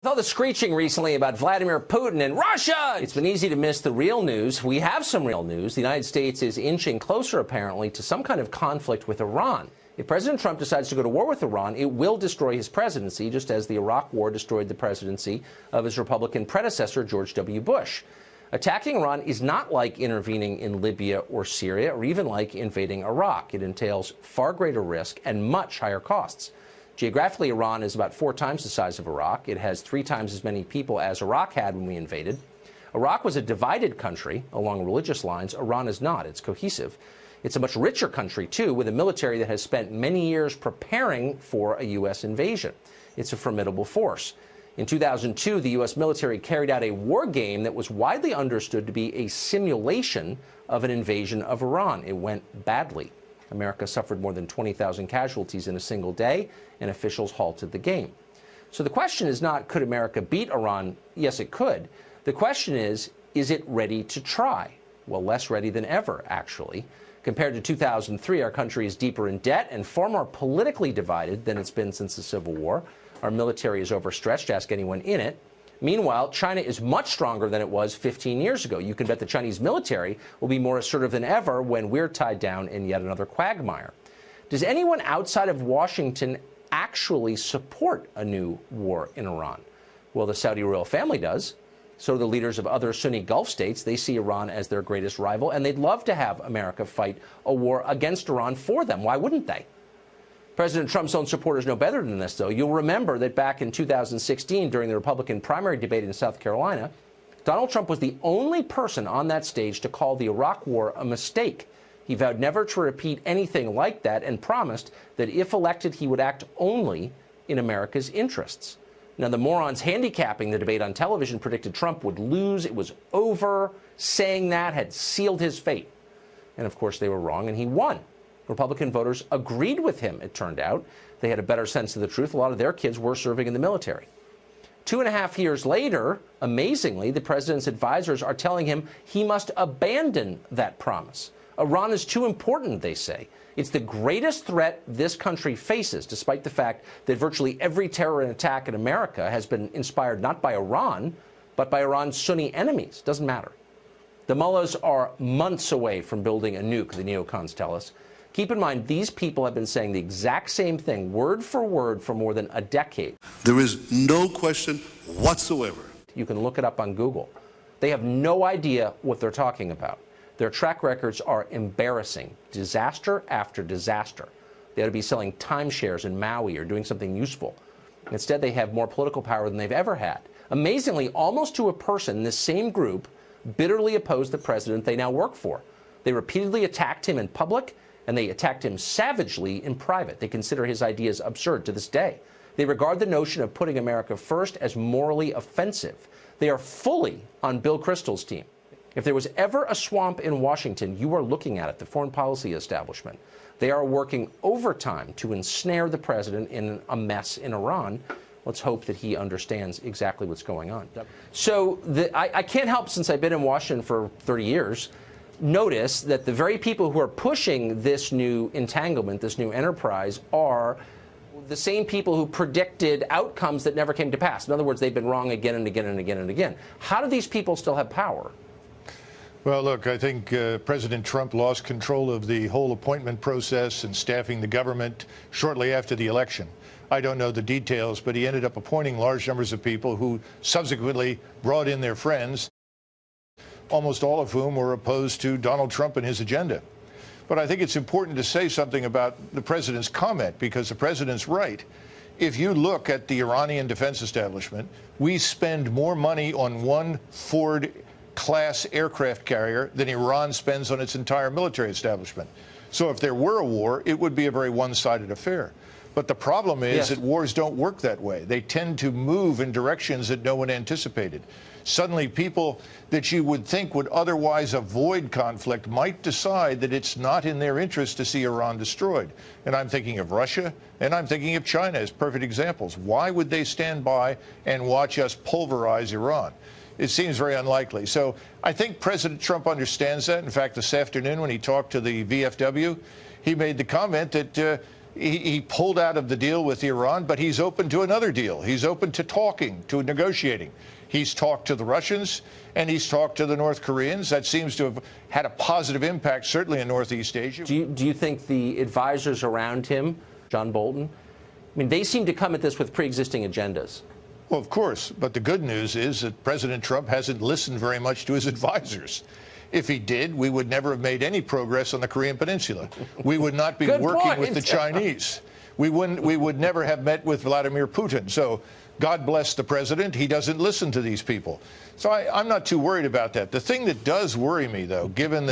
With all the screeching recently about Vladimir Putin and Russia, it's been easy to miss the real news. We have some real news. The United States is inching closer, apparently, to some kind of conflict with Iran. If President Trump decides to go to war with Iran, it will destroy his presidency, just as the Iraq War destroyed the presidency of his Republican predecessor, George W. Bush. Attacking Iran is not like intervening in Libya or Syria, or even like invading Iraq. It entails far greater risk and much higher costs. Geographically, Iran is about 4 times the size of Iraq. It has 3 times as many people as Iraq had when we invaded. Iraq was a divided country along religious lines. Iran is not. It's cohesive. It's a much richer country, too, with a military that has spent many years preparing for a U.S. invasion. It's a formidable force. In 2002, the U.S. military carried out a war game that was widely understood to be a simulation of an invasion of Iran. It went badly. America suffered more than 20,000 casualties in a single day, and officials halted the game. So the question is not, could America beat Iran? Yes, it could. The question is it ready to try? Well, less ready than ever, actually. Compared to 2003, our country is deeper in debt and far more politically divided than it's been since the Civil War. Our military is overstretched, ask anyone in it. Meanwhile, China is much stronger than it was 15 years ago. You can bet the Chinese military will be more assertive than ever when we're tied down in yet another quagmire. Does anyone outside of Washington actually support a new war in Iran? Well, the Saudi royal family does. So do the leaders of other Sunni Gulf states. They see Iran as their greatest rival, and they'd love to have America fight a war against Iran for them. Why wouldn't they? President Trump's own supporters know better than this, though. You'll remember that back in 2016, during the Republican primary debate in South Carolina, Donald Trump was the only person on that stage to call the Iraq War a mistake. He vowed never to repeat anything like that and promised that if elected, he would act only in America's interests. Now, the morons handicapping the debate on television predicted Trump would lose. It was over. Saying that had sealed his fate. And, of course, they were wrong, and he won. Republican voters agreed with him, it turned out. They had a better sense of the truth. A lot of their kids were serving in the military. 2.5 years later, amazingly, the president's advisors are telling him he must abandon that promise. Iran is too important, they say. It's the greatest threat this country faces, despite the fact that virtually every terror attack in America has been inspired not by Iran, but by Iran's Sunni enemies. Doesn't matter. The mullahs are months away from building a nuke, the neocons tell us. Keep in mind, these people have been saying the exact same thing, word for word, for more than a decade. There is no question whatsoever. You can look it up on Google. They have no idea what they're talking about. Their track records are embarrassing, disaster after disaster. They ought to be selling timeshares in Maui or doing something useful. Instead, they have more political power than they've ever had. Amazingly, almost to a person, this same group bitterly opposed the president they now work for. They repeatedly attacked him in public, and they attacked him savagely in private. They consider his ideas absurd to this day. They regard the notion of putting America first as morally offensive. They are fully on Bill Kristol's team. If there was ever a swamp in Washington, you are looking at it, the foreign policy establishment. They are working overtime to ensnare the president in a mess in Iran. Let's hope that he understands exactly what's going on. So I can't help, since I've been in Washington for 30 years, notice that the very people who are pushing this new entanglement, this new enterprise, are the same people who predicted outcomes that never came to pass. In other words, they've been wrong again and again and again and again. How do these people still have power? Well, look, I think President Trump lost control of the whole appointment process and staffing the government shortly after the election. I don't know the details, but he ended up appointing large numbers of people who subsequently brought in their friends, almost all of whom were opposed to Donald Trump and his agenda. But I think it's important to say something about the president's comment, because the president's right. If you look at the Iranian defense establishment, we spend more money on one Ford-class aircraft carrier than Iran spends on its entire military establishment. So if there were a war, it would be a very one-sided affair. But the problem is that wars don't work that way. They tend to move in directions that no one anticipated. Suddenly, people that you would think would otherwise avoid conflict might decide that it's not in their interest to see Iran destroyed. And I'm thinking of Russia, and I'm thinking of China as perfect examples. Why would they stand by and watch us pulverize Iran? It seems very unlikely. So I think President Trump understands that. In fact, this afternoon when he talked to the VFW, he made the comment that He pulled out of the deal with Iran, but he's open to another deal. He's open to talking, to negotiating. He's talked to the Russians and he's talked to the North Koreans. That seems to have had a positive impact, certainly in Northeast Asia. Do you think the advisors around him, John Bolton, I mean, they seem to come at this with pre-existing agendas? Well, of course. But the good news is that President Trump hasn't listened very much to his advisors. If he did, we would never have made any progress on the Korean Peninsula. We would not be working with the Chinese. We would never have met with Vladimir Putin. So God bless the president. He doesn't listen to these people. So I'm not too worried about that. The thing that does worry me, though, given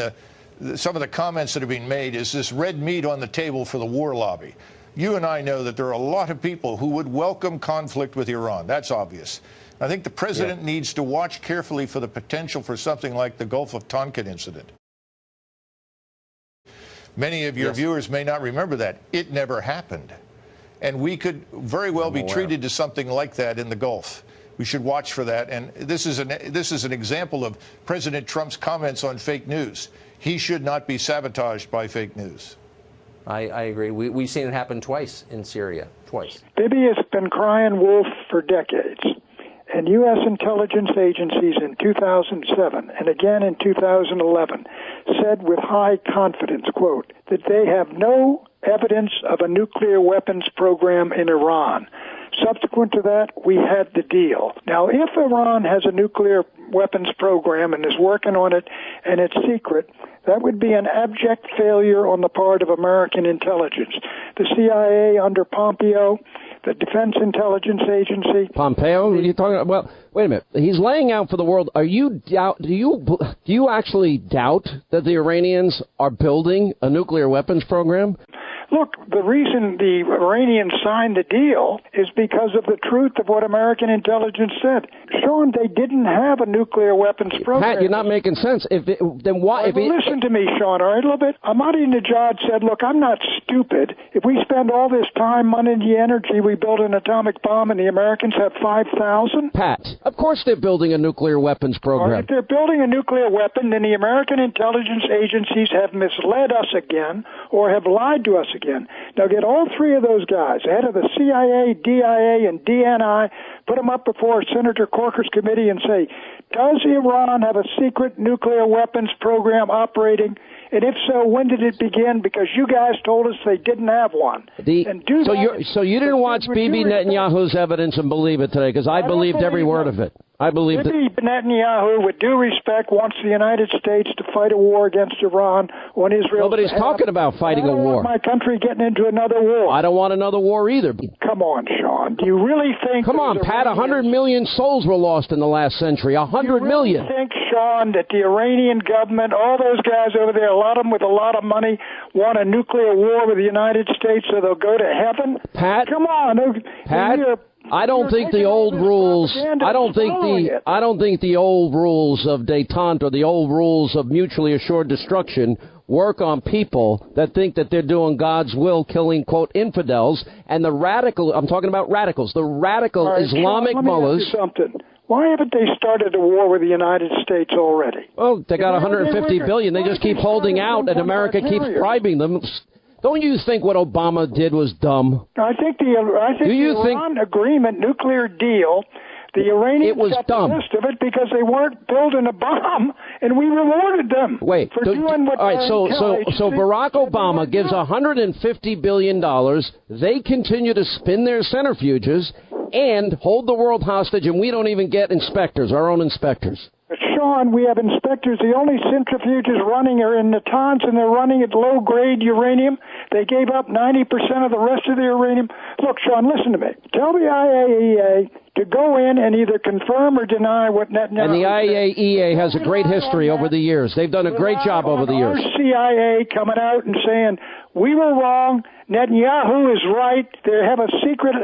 some of the comments that have been made, is this red meat on the table for the war lobby. You and I know that there are a lot of people who would welcome conflict with Iran. That's obvious. I think the president needs to watch carefully for the potential for something like the Gulf of Tonkin incident. Many of your viewers may not remember that. It never happened. And we could very well be treated to something like that in the Gulf. We should watch for that. And this is an example of President Trump's comments on fake news. He should not be sabotaged by fake news. I agree. We've seen it happen twice in Syria. Twice. Bibi has been crying wolf for decades. And U.S. intelligence agencies in 2007 and again in 2011 said with high confidence, quote, that they have no evidence of a nuclear weapons program in Iran. Subsequent to that, we had the deal. Now, if Iran has a nuclear weapons program and is working on it and it's secret, that would be an abject failure on the part of American intelligence. The CIA under Pompeo, the Defense Intelligence Agency. Pompeo? Are you talking about? Well, wait a minute. He's laying out for the world. Do you actually doubt that the Iranians are building a nuclear weapons program? Look, the reason the Iranians signed the deal is because of the truth of what American intelligence said. Sean, they didn't have a nuclear weapons program. Pat, you're not making sense. Then why? Listen to me, Sean, all right, a little bit. Ahmadinejad said, look, I'm not stupid. If we spend all this time, money, and energy, we build an atomic bomb and the Americans have 5,000? Pat, of course they're building a nuclear weapons program. Right, if they're building a nuclear weapon, then the American intelligence agencies have misled us again or have lied to us again. Now get all three of those guys, head of the CIA, DIA, and DNI, put them up before Senator Corker's committee and say, does Iran have a secret nuclear weapons program operating? And if so, when did it begin? Because you guys told us they didn't have one. So you didn't watch Bibi Netanyahu's evidence and believe it today, because I believed every word of it. I believe Bibi Netanyahu, with due respect, wants the United States to fight a war against Iran on Israel. Nobody's talking about fighting a war. My country getting into another war. I don't want another war either. Come on, Sean. Do you really think... Come on, Pat, 100 million souls were lost in the last century. 100 million. Do you really think, Sean, that the Iranian government, all those guys over there, a lot of them with a lot of money, want a nuclear war with the United States so they'll go to heaven? Pat, come on. Pat, I don't think the old rules. I don't think the old rules of détente or the old rules of mutually assured destruction work on people that think that they're doing God's will, killing, quote, infidels, and the radical. I'm talking about radicals. The radical Islamic mullahs. Something. Why haven't they started a war with the United States already? Oh, they got 150 billion. They just keep holding out, and America keeps bribing them. Don't you think what Obama did was dumb? I think the Iran agreement, nuclear deal, the Iranians got the rest of it because they weren't building a bomb, and we rewarded them for doing what. All right, so Barack Obama gives $150 billion. They continue to spin their centrifuges and hold the world hostage, and we don't even get inspectors, our own inspectors. But Sean, we have inspectors. The only centrifuges running are in Natanz, and they're running at low-grade uranium. They gave up 90% of the rest of the uranium. Look, Sean, listen to me. Tell the IAEA to go in and either confirm or deny what Netanyahu And the IAEA has a great history over the years. They've done a great job over the years. Our CIA coming out and saying, we were wrong, Netanyahu is right, they have a secret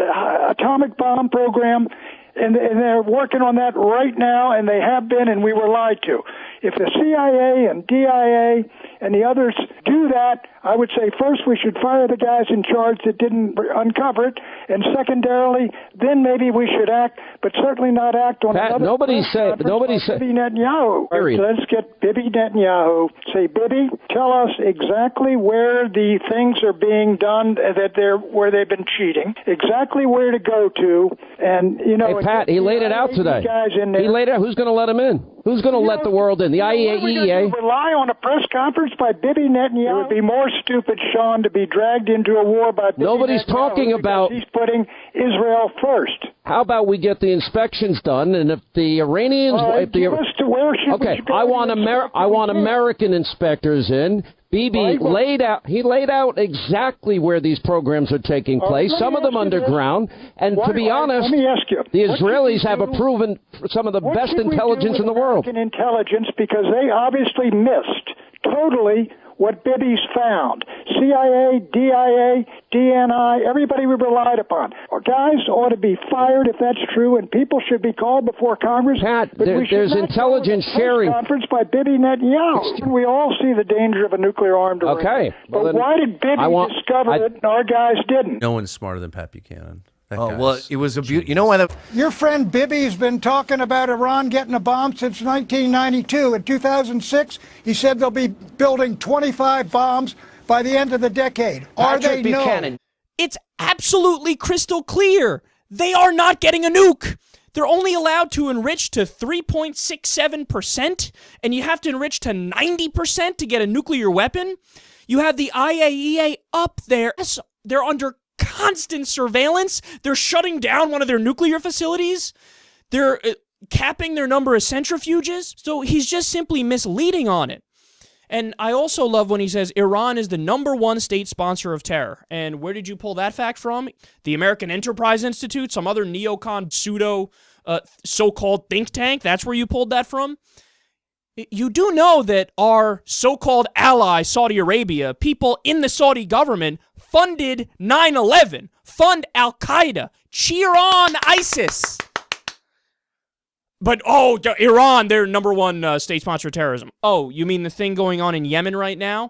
atomic bomb program, and they're working on that right now, and they have been, and we were lied to. If the CIA and DIA and the others do that, I would say first we should fire the guys in charge that didn't uncover it, and secondarily, then maybe we should act, but certainly not act on Pat, another nobody said Bibi Netanyahu. Period. So let's get Bibi Netanyahu. Say, Bibi, tell us exactly where the things are being done where they've been cheating, exactly where to go to, and Hey, Pat, he laid it out today. He laid it out. Who's going to let him in? Who's going to let the world in? The IAEA? Rely on a press conference by Bibi Netanyahu? It would be more stupid, Sean, to be dragged into a war by Bibi Nobody's Netanyahu talking about. He's putting Israel first. How about we get the inspections done, and if the Iranians, where okay, I want American inspectors in. Bibi laid out exactly where these programs are taking place. Some of them underground, and to be honest, let me ask you, the Israelis have proven some of the best intelligence in the world. American intelligence, because they obviously missed totally what Bibi's found. CIA, DIA, DNI, everybody we relied upon. Our guys ought to be fired if that's true, and people should be called before Congress. Pat, there's intelligence sharing. Conference by Bibi Netanyahu. We all see the danger of a nuclear-armed Iran. Okay. But why did Bibi discover it and our guys didn't? No one's smarter than Pat Buchanan. Well, it was a beauty. You know why? Your friend Bibi's been talking about Iran getting a bomb since 1992. In 2006, he said they'll be building 25 bombs by the end of the decade. Patrick Buchanan. It's absolutely crystal clear. They are not getting a nuke. They're only allowed to enrich to 3.67%, and you have to enrich to 90% to get a nuclear weapon. You have the IAEA up there. They're under constant surveillance. They're shutting down one of their nuclear facilities. They're capping their number of centrifuges. So he's just simply misleading on it. And I also love when he says Iran is the #1 state sponsor of terror. And where did you pull that fact from? The American Enterprise Institute, some other neocon pseudo so-called think tank? That's where you pulled that from? You do know that our so-called ally, Saudi Arabia, people in the Saudi government funded 9/11, fund Al-Qaeda, cheer on ISIS. But, Iran, they're #1 state sponsor of terrorism. Oh, you mean the thing going on in Yemen right now?